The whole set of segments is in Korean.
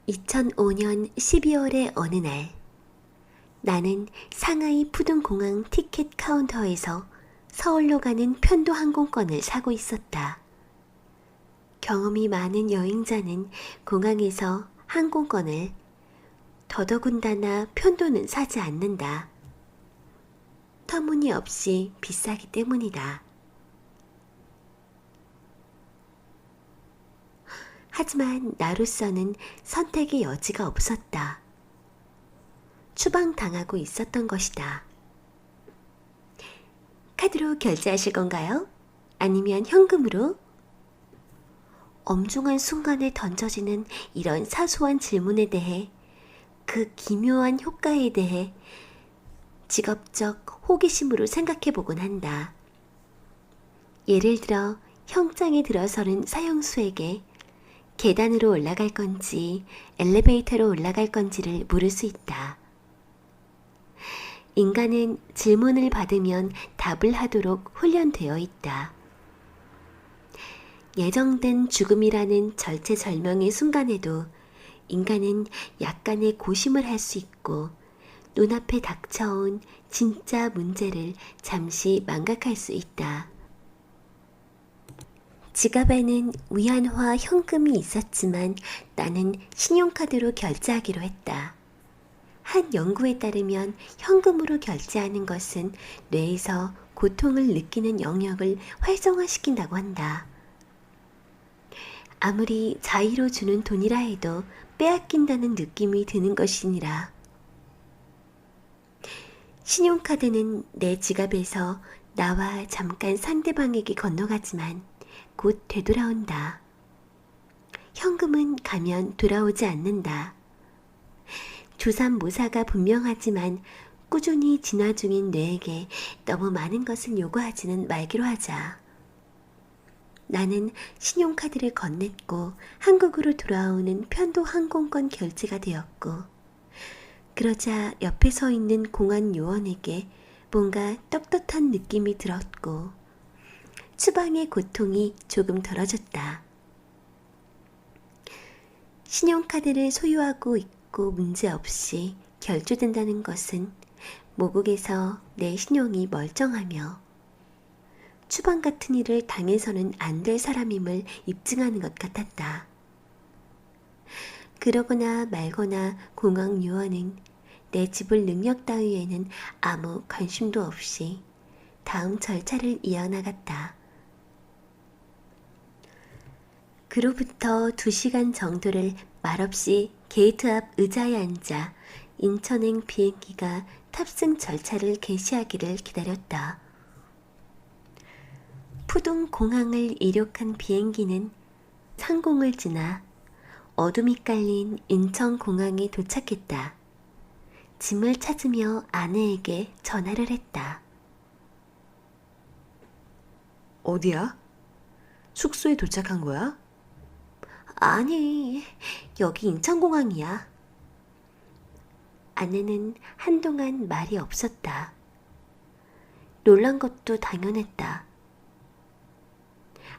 2005년 12월의 어느 날, 나는 상하이 푸둥공항 티켓 카운터에서 서울로 가는 편도 항공권을 사고 있었다. 경험이 많은 여행자는 공항에서 항공권을 더더군다나 편도는 사지 않는다. 터무니없이 비싸기 때문이다. 하지만 나로서는 선택의 여지가 없었다. 추방당하고 있었던 것이다. 카드로 결제하실 건가요? 아니면 현금으로? 엄중한 순간에 던져지는 이런 사소한 질문에 대해, 그 기묘한 효과에 대해 직업적 호기심으로 생각해보곤 한다. 예를 들어 형장에 들어서는 사형수에게 계단으로 올라갈 건지 엘리베이터로 올라갈 건지를 물을 수 있다. 인간은 질문을 받으면 답을 하도록 훈련되어 있다. 예정된 죽음이라는 절체절명의 순간에도 인간은 약간의 고심을 할 수 있고 눈앞에 닥쳐온 진짜 문제를 잠시 망각할 수 있다. 지갑에는 위안화 현금이 있었지만 나는 신용카드로 결제하기로 했다. 한 연구에 따르면 현금으로 결제하는 것은 뇌에서 고통을 느끼는 영역을 활성화시킨다고 한다. 아무리 자의로 주는 돈이라 해도 빼앗긴다는 느낌이 드는 것이니라. 신용카드는 내 지갑에서 나와 잠깐 상대방에게 건너가지만 곧 되돌아온다. 현금은 가면 돌아오지 않는다. 조삼모사가 분명하지만 꾸준히 진화 중인 뇌에게 너무 많은 것을 요구하지는 말기로 하자. 나는 신용카드를 건넸고 한국으로 돌아오는 편도 항공권 결제가 되었고, 그러자 옆에 서 있는 공안 요원에게 뭔가 떳떳한 느낌이 들었고 추방의 고통이 조금 덜어졌다. 신용카드를 소유하고 있고 문제없이 결제된다는 것은 모국에서 내 신용이 멀쩡하며 추방 같은 일을 당해서는 안 될 사람임을 입증하는 것 같았다. 그러거나 말거나 공항 요원은 내 지불 능력 따위에는 아무 관심도 없이 다음 절차를 이어나갔다. 그로부터 2시간 정도를 말없이 게이트 앞 의자에 앉아 인천행 비행기가 탑승 절차를 개시하기를 기다렸다. 푸둥 공항을 이륙한 비행기는 상공을 지나 어둠이 깔린 인천공항에 도착했다. 짐을 찾으며 아내에게 전화를 했다. 어디야? 숙소에 도착한 거야? 아니, 여기 인천공항이야. 아내는 한동안 말이 없었다. 놀란 것도 당연했다.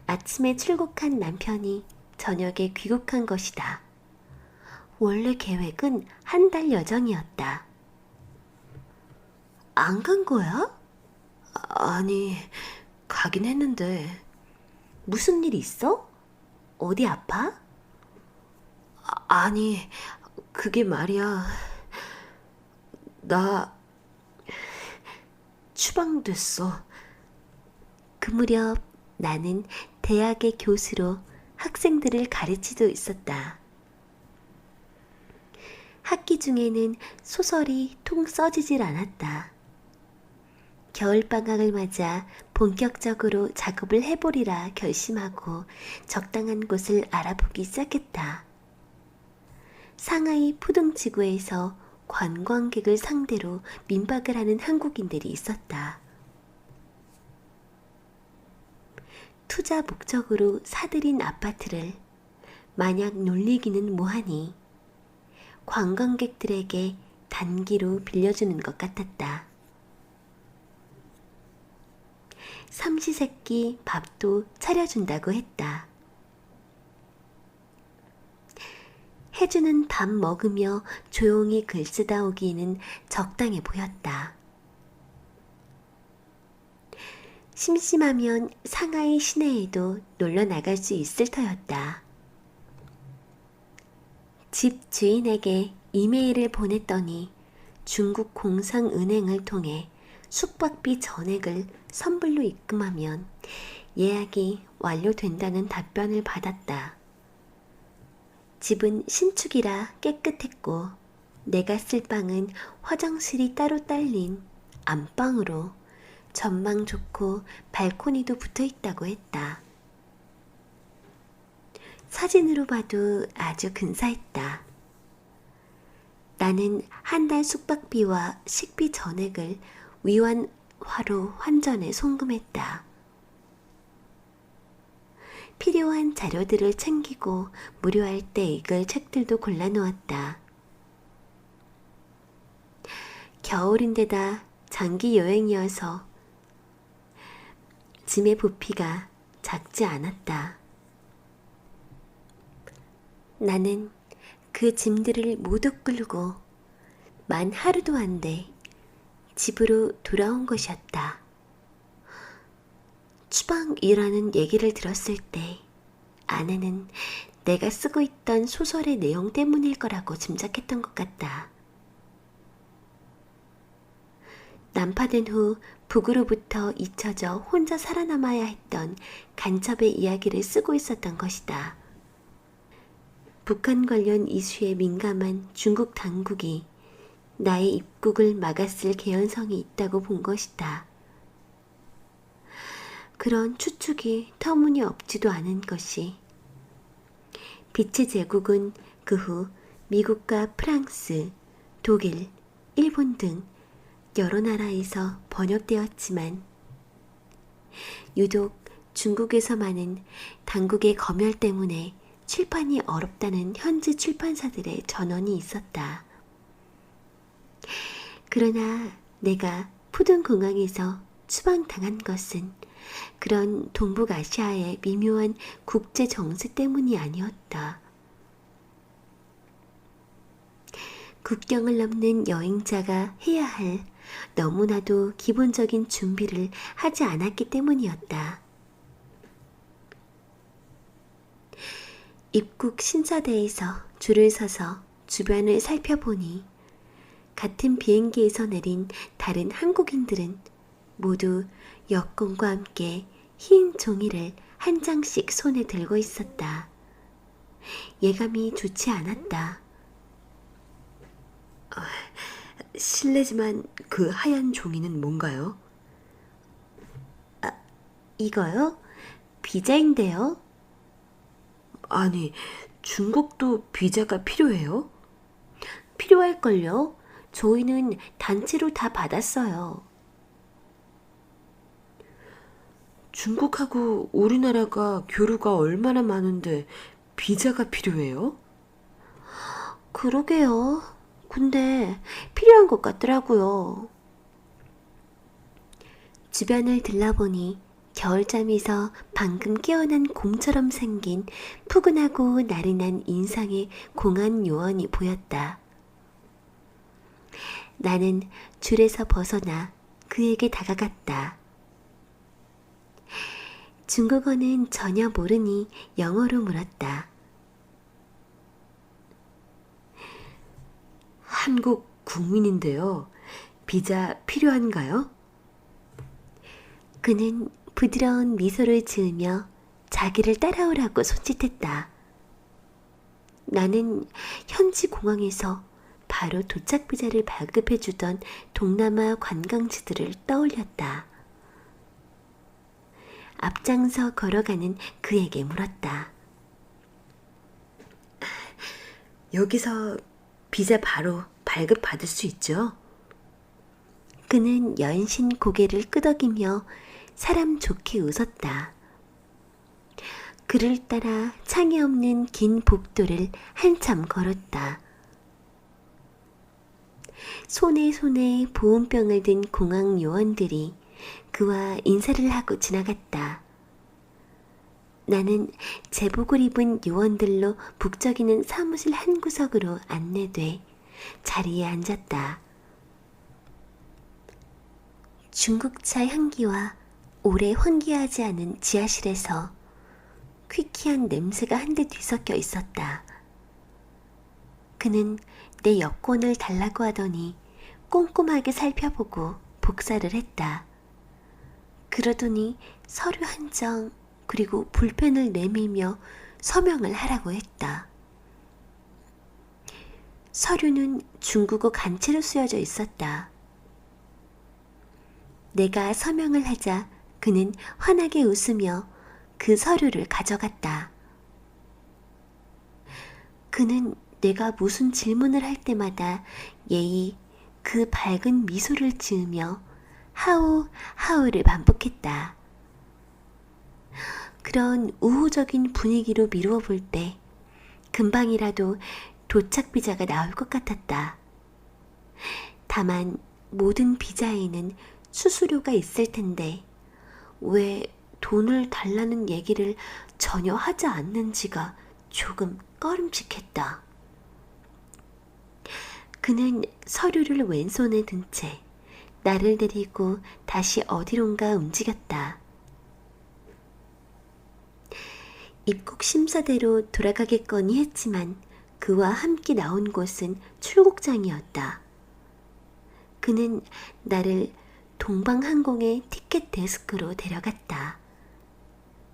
아침에 출국한 남편이 저녁에 귀국한 것이다. 원래 계획은 한 달 여정이었다. 안 간 거야? 아니, 가긴 했는데. 무슨 일 있어? 어디 아파? 아니, 그게 말이야. 나 추방됐어. 그 무렵 나는 대학의 교수로 학생들을 가르치고 있었다. 학기 중에는 소설이 통 써지질 않았다. 겨울방학을 맞아 본격적으로 작업을 해보리라 결심하고 적당한 곳을 알아보기 시작했다. 상하이 푸둥지구에서 관광객을 상대로 민박을 하는 한국인들이 있었다. 투자 목적으로 사들인 아파트를 마냥 놀리기는 뭐하니 관광객들에게 단기로 빌려주는 것 같았다. 삼시세끼 밥도 차려준다고 했다. 해주는 밥 먹으며 조용히 글 쓰다 오기에는 적당해 보였다. 심심하면 상하이 시내에도 놀러 나갈 수 있을 터였다. 집 주인에게 이메일을 보냈더니 중국 공상은행을 통해 숙박비 전액을 선불로 입금하면 예약이 완료된다는 답변을 받았다. 집은 신축이라 깨끗했고 내가 쓸 방은 화장실이 따로 딸린 안방으로 전망 좋고 발코니도 붙어 있다고 했다. 사진으로 봐도 아주 근사했다. 나는 한 달 숙박비와 식비 전액을 위안화로 환전해 송금했다. 필요한 자료들을 챙기고 무료할 때 읽을 책들도 골라놓았다. 겨울인데다 장기 여행이어서 짐의 부피가 작지 않았다. 나는 그 짐들을 모두 끌고 만 하루도 안 돼 집으로 돌아온 것이었다. 추방이라는 얘기를 들었을 때 아내는 내가 쓰고 있던 소설의 내용 때문일 거라고 짐작했던 것 같다. 난파된 후 북으로부터 잊혀져 혼자 살아남아야 했던 간첩의 이야기를 쓰고 있었던 것이다. 북한 관련 이슈에 민감한 중국 당국이 나의 입국을 막았을 개연성이 있다고 본 것이다. 그런 추측이 터무니없지도 않은 것이 빛의 제국은 그 후 미국과 프랑스, 독일, 일본 등 여러 나라에서 번역되었지만 유독 중국에서만은 당국의 검열 때문에 출판이 어렵다는 현지 출판사들의 전언이 있었다. 그러나 내가 푸둔공항에서 추방당한 것은 그런 동북아시아의 미묘한 국제 정세 때문이 아니었다. 국경을 넘는 여행자가 해야 할 너무나도 기본적인 준비를 하지 않았기 때문이었다. 입국 심사대에서 줄을 서서 주변을 살펴보니 같은 비행기에서 내린 다른 한국인들은 모두 여권과 함께 흰 종이를 한 장씩 손에 들고 있었다. 예감이 좋지 않았다. 실례지만 그 하얀 종이는 뭔가요? 이거요? 비자인데요? 아니, 중국도 비자가 필요해요? 필요할걸요? 저희는 단체로 다 받았어요. 중국하고 우리나라가 교류가 얼마나 많은데 비자가 필요해요? 그러게요. 근데 필요한 것 같더라고요. 주변을 들러보니 겨울잠에서 방금 깨어난 곰처럼 생긴 푸근하고 나른한 인상의 공안 요원이 보였다. 나는 줄에서 벗어나 그에게 다가갔다. 중국어는 전혀 모르니 영어로 물었다. 한국 국민인데요. 비자 필요한가요? 그는 부드러운 미소를 지으며 자기를 따라오라고 손짓했다. 나는 현지 공항에서 바로 도착 비자를 발급해주던 동남아 관광지들을 떠올렸다. 앞장서 걸어가는 그에게 물었다. 여기서 비자 바로 발급받을 수 있죠? 그는 연신 고개를 끄덕이며 사람 좋게 웃었다. 그를 따라 창이 없는 긴 복도를 한참 걸었다. 손에 보온병을 든 공항 요원들이 그와 인사를 하고 지나갔다. 나는 제복을 입은 요원들로 북적이는 사무실 한 구석으로 안내돼 자리에 앉았다. 중국차 향기와 오래 환기하지 않은 지하실에서 퀴퀴한 냄새가 한데 뒤섞여 있었다. 그는 내 여권을 달라고 하더니 꼼꼼하게 살펴보고 복사를 했다. 그러더니 서류 한 장 그리고 볼펜을 내밀며 서명을 하라고 했다. 서류는 중국어 간체로 쓰여져 있었다. 내가 서명을 하자 그는 환하게 웃으며 그 서류를 가져갔다. 그는 내가 무슨 질문을 할 때마다 예의 그 밝은 미소를 지으며 하오, 하오를 반복했다. 그런 우호적인 분위기로 미루어 볼 때 금방이라도 도착 비자가 나올 것 같았다. 다만 모든 비자에는 수수료가 있을 텐데 왜 돈을 달라는 얘기를 전혀 하지 않는지가 조금 꺼림칙했다. 그는 서류를 왼손에 든 채 나를 데리고 다시 어디론가 움직였다. 입국 심사대로 돌아가겠거니 했지만 그와 함께 나온 곳은 출국장이었다. 그는 나를 동방항공의 티켓 데스크로 데려갔다.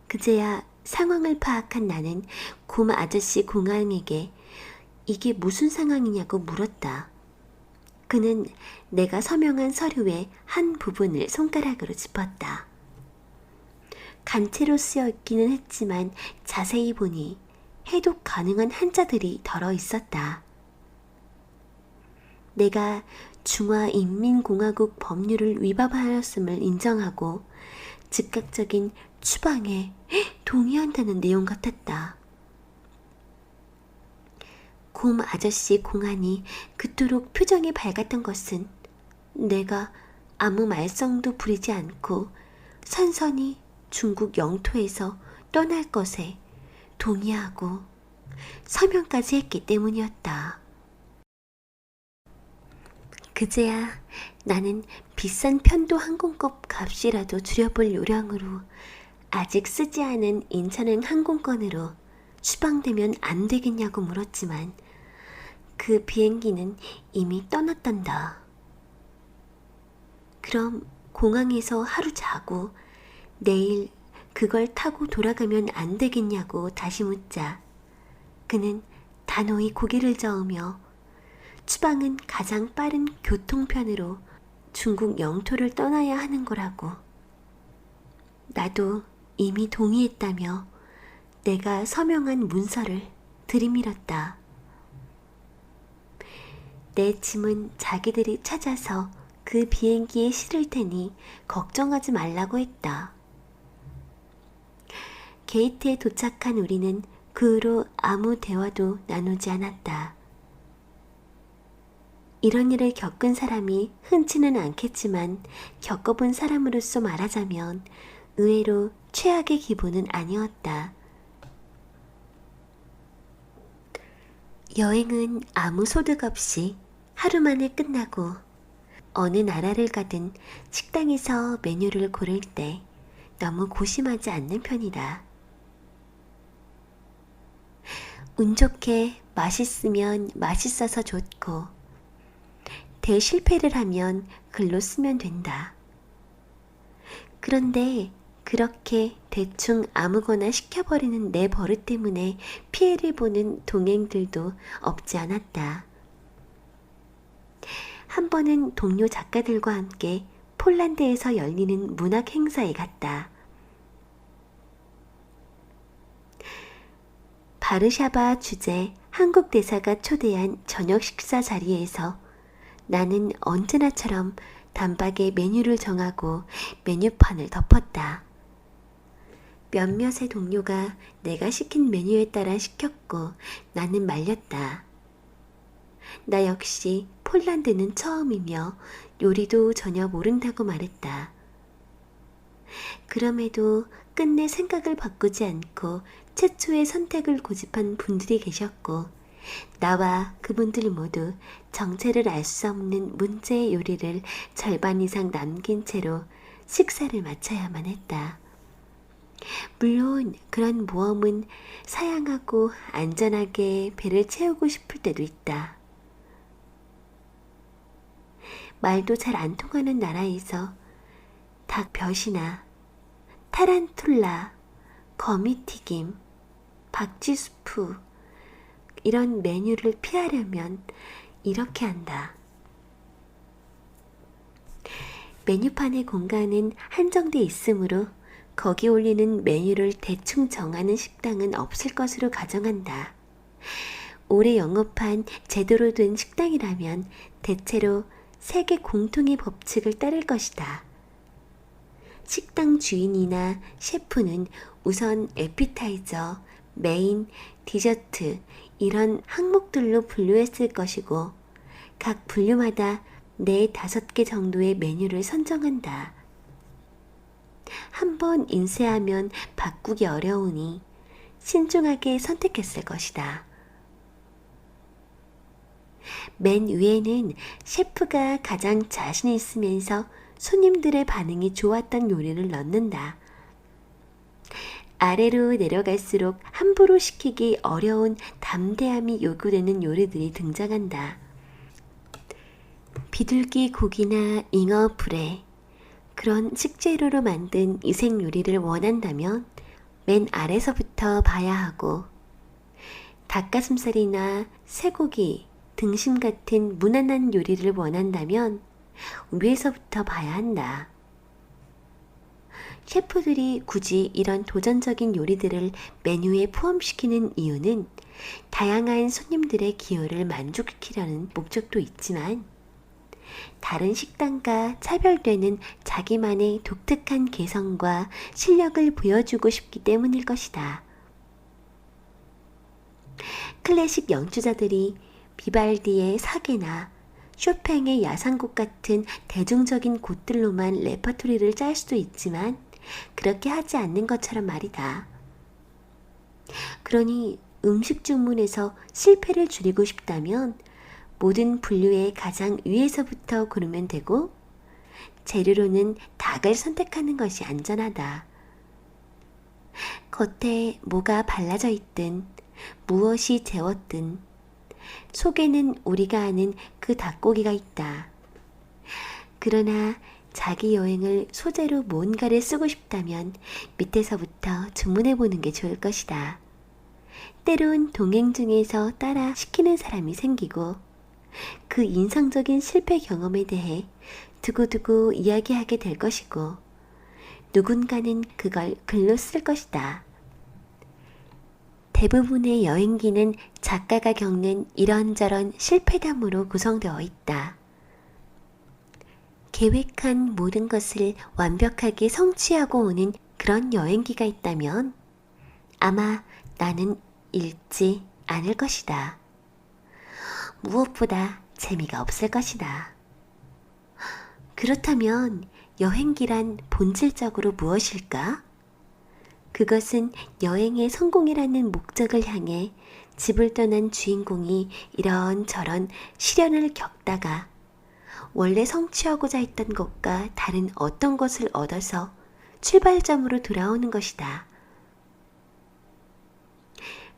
그제야 상황을 파악한 나는 곰 아저씨 공항에게 이게 무슨 상황이냐고 물었다. 그는 내가 서명한 서류의 한 부분을 손가락으로 짚었다. 간체로 쓰여 있기는 했지만 자세히 보니 해독 가능한 한자들이 덜어 있었다. 내가 중화인민공화국 법률을 위반하였음을 인정하고 즉각적인 추방에 동의한다는 내용 같았다. 곰 아저씨 공안이 그토록 표정이 밝았던 것은 내가 아무 말썽도 부리지 않고 선선히 중국 영토에서 떠날 것에 동의하고 서명까지 했기 때문이었다. 그제야 나는 비싼 편도 항공권 값이라도 줄여볼 요량으로 아직 쓰지 않은 인천행 항공권으로 추방되면 안 되겠냐고 물었지만 그 비행기는 이미 떠났단다. 그럼 공항에서 하루 자고 내일 그걸 타고 돌아가면 안 되겠냐고 다시 묻자 그는 단호히 고개를 저으며 추방은 가장 빠른 교통편으로 중국 영토를 떠나야 하는 거라고. 나도 이미 동의했다며 내가 서명한 문서를 들이밀었다. 내 짐은 자기들이 찾아서 그 비행기에 실을 테니 걱정하지 말라고 했다. 게이트에 도착한 우리는 그 후로 아무 대화도 나누지 않았다. 이런 일을 겪은 사람이 흔치는 않겠지만 겪어본 사람으로서 말하자면 의외로 최악의 기분은 아니었다. 여행은 아무 소득 없이 하루 만에 끝나고 어느 나라를 가든 식당에서 메뉴를 고를 때 너무 고심하지 않는 편이다. 운 좋게 맛있으면 맛있어서 좋고 대실패를 하면 글로 쓰면 된다. 그런데 그렇게 대충 아무거나 시켜버리는 내 버릇 때문에 피해를 보는 동행들도 없지 않았다. 한 번은 동료 작가들과 함께 폴란드에서 열리는 문학 행사에 갔다. 바르샤바 주재 한국 대사가 초대한 저녁 식사 자리에서 나는 언제나처럼 단박에 메뉴를 정하고 메뉴판을 덮었다. 몇몇의 동료가 내가 시킨 메뉴에 따라 시켰고 나는 말렸다. 나 역시 폴란드는 처음이며 요리도 전혀 모른다고 말했다. 그럼에도 끝내 생각을 바꾸지 않고 최초의 선택을 고집한 분들이 계셨고, 나와 그분들 모두 정체를 알 수 없는 문제의 요리를 절반 이상 남긴 채로 식사를 마쳐야만 했다. 물론 그런 모험은 사양하고 안전하게 배를 채우고 싶을 때도 있다. 말도 잘 안 통하는 나라에서 닭벼이나 타란툴라, 거미튀김, 박쥐수프 이런 메뉴를 피하려면 이렇게 한다. 메뉴판의 공간은 한정돼 있으므로 거기 올리는 메뉴를 대충 정하는 식당은 없을 것으로 가정한다. 오래 영업한 제대로 된 식당이라면 대체로 세계 공통의 법칙을 따를 것이다. 식당 주인이나 셰프는 우선 에피타이저, 메인, 디저트 이런 항목들로 분류했을 것이고, 각 분류마다 4-5개 정도의 메뉴를 선정한다. 한번 인쇄하면 바꾸기 어려우니 신중하게 선택했을 것이다. 맨 위에는 셰프가 가장 자신 있으면서 손님들의 반응이 좋았던 요리를 넣는다. 아래로 내려갈수록 함부로 시키기 어려운 담대함이 요구되는 요리들이 등장한다. 비둘기 고기나 잉어 불에 그런 식재료로 만든 이색 요리를 원한다면 맨 아래서부터 봐야 하고, 닭가슴살이나 쇠고기, 등심 같은 무난한 요리를 원한다면 위에서부터 봐야 한다. 셰프들이 굳이 이런 도전적인 요리들을 메뉴에 포함시키는 이유는 다양한 손님들의 기호를 만족시키려는 목적도 있지만, 다른 식당과 차별되는 자기만의 독특한 개성과 실력을 보여주고 싶기 때문일 것이다. 클래식 연주자들이 비발디의 사계나 쇼팽의 야상곡 같은 대중적인 곡들로만 레퍼토리를 짤 수도 있지만 그렇게 하지 않는 것처럼 말이다. 그러니 음식 주문에서 실패를 줄이고 싶다면 모든 분류의 가장 위에서부터 고르면 되고, 재료로는 닭을 선택하는 것이 안전하다. 겉에 뭐가 발라져 있든 무엇이 재웠든 속에는 우리가 아는 그 닭고기가 있다. 그러나 자기 여행을 소재로 뭔가를 쓰고 싶다면 밑에서부터 주문해 보는 게 좋을 것이다. 때론 동행 중에서 따라 시키는 사람이 생기고, 그 인상적인 실패 경험에 대해 두고두고 이야기하게 될 것이고, 누군가는 그걸 글로 쓸 것이다. 대부분의 여행기는 작가가 겪는 이런저런 실패담으로 구성되어 있다. 계획한 모든 것을 완벽하게 성취하고 오는 그런 여행기가 있다면 아마 나는 읽지 않을 것이다. 무엇보다 재미가 없을 것이다. 그렇다면 여행기란 본질적으로 무엇일까? 그것은 여행의 성공이라는 목적을 향해 집을 떠난 주인공이 이런저런 시련을 겪다가 원래 성취하고자 했던 것과 다른 어떤 것을 얻어서 출발점으로 돌아오는 것이다.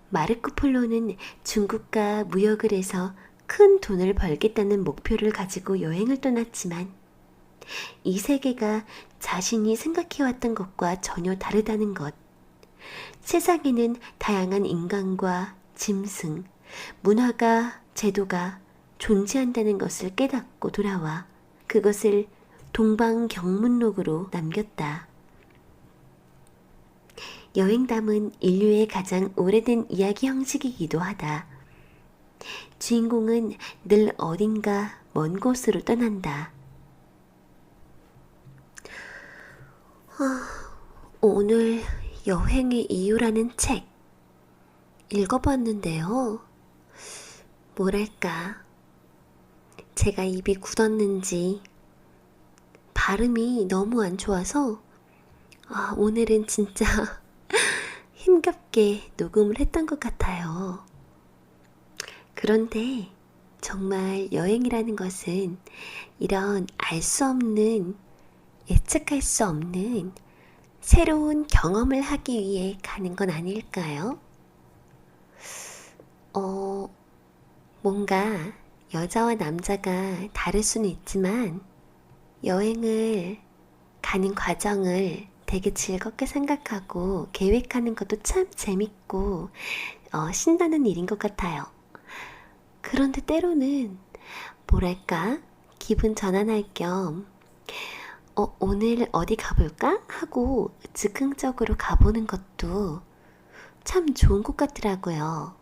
마르코 폴로는 중국과 무역을 해서 큰 돈을 벌겠다는 목표를 가지고 여행을 떠났지만, 이 세계가 자신이 생각해왔던 것과 전혀 다르다는 것, 세상에는 다양한 인간과 짐승, 문화가, 제도가 존재한다는 것을 깨닫고 돌아와 그것을 동방경문록으로 남겼다. 여행담은 인류의 가장 오래된 이야기 형식이기도 하다. 주인공은 늘 어딘가 먼 곳으로 떠난다. 오늘 여행의 이유라는 책 읽어봤는데요. 뭐랄까, 제가 입이 굳었는지 발음이 너무 안 좋아서 오늘은 진짜 힘겹게 녹음을 했던 것 같아요. 그런데 정말 여행이라는 것은 이런 알 수 없는, 예측할 수 없는 새로운 경험을 하기 위해 가는 건 아닐까요? 뭔가 여자와 남자가 다를 수는 있지만 여행을 가는 과정을 되게 즐겁게 생각하고 계획하는 것도 참 재밌고 신나는 일인 것 같아요. 그런데 때로는 뭐랄까 기분 전환할 겸 오늘 어디 가볼까? 하고 즉흥적으로 가보는 것도 참 좋은 것 같더라고요.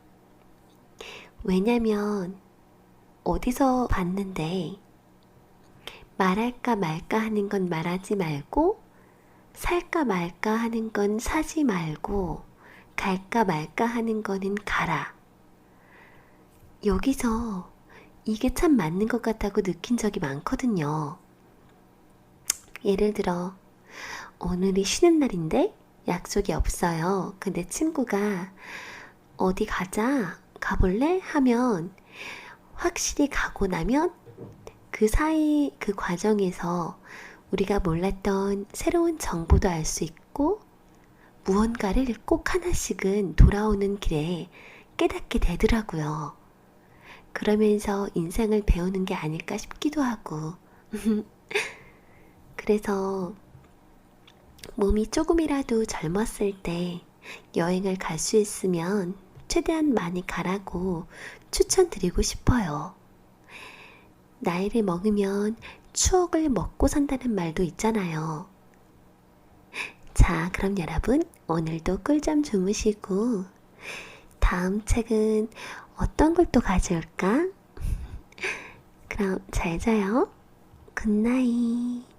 왜냐면 어디서 봤는데 말할까 말까 하는 건 말하지 말고 살까 말까 하는 건 사지 말고 갈까 말까 하는 거는 가라. 여기서 이게 참 맞는 것 같다고 느낀 적이 많거든요. 예를 들어 오늘이 쉬는 날인데 약속이 없어요. 근데 친구가 어디 가자, 가볼래? 하면 확실히 가고 나면 그 사이 그 과정에서 우리가 몰랐던 새로운 정보도 알 수 있고 무언가를 꼭 하나씩은 돌아오는 길에 깨닫게 되더라고요. 그러면서 인생을 배우는 게 아닐까 싶기도 하고 그래서 몸이 조금이라도 젊었을 때 여행을 갈 수 있으면 최대한 많이 가라고 추천드리고 싶어요. 나이를 먹으면 추억을 먹고 산다는 말도 있잖아요. 자, 그럼 여러분, 오늘도 꿀잠 주무시고, 다음 책은 어떤 걸 또 가져올까? 그럼 잘 자요. 굿나잇.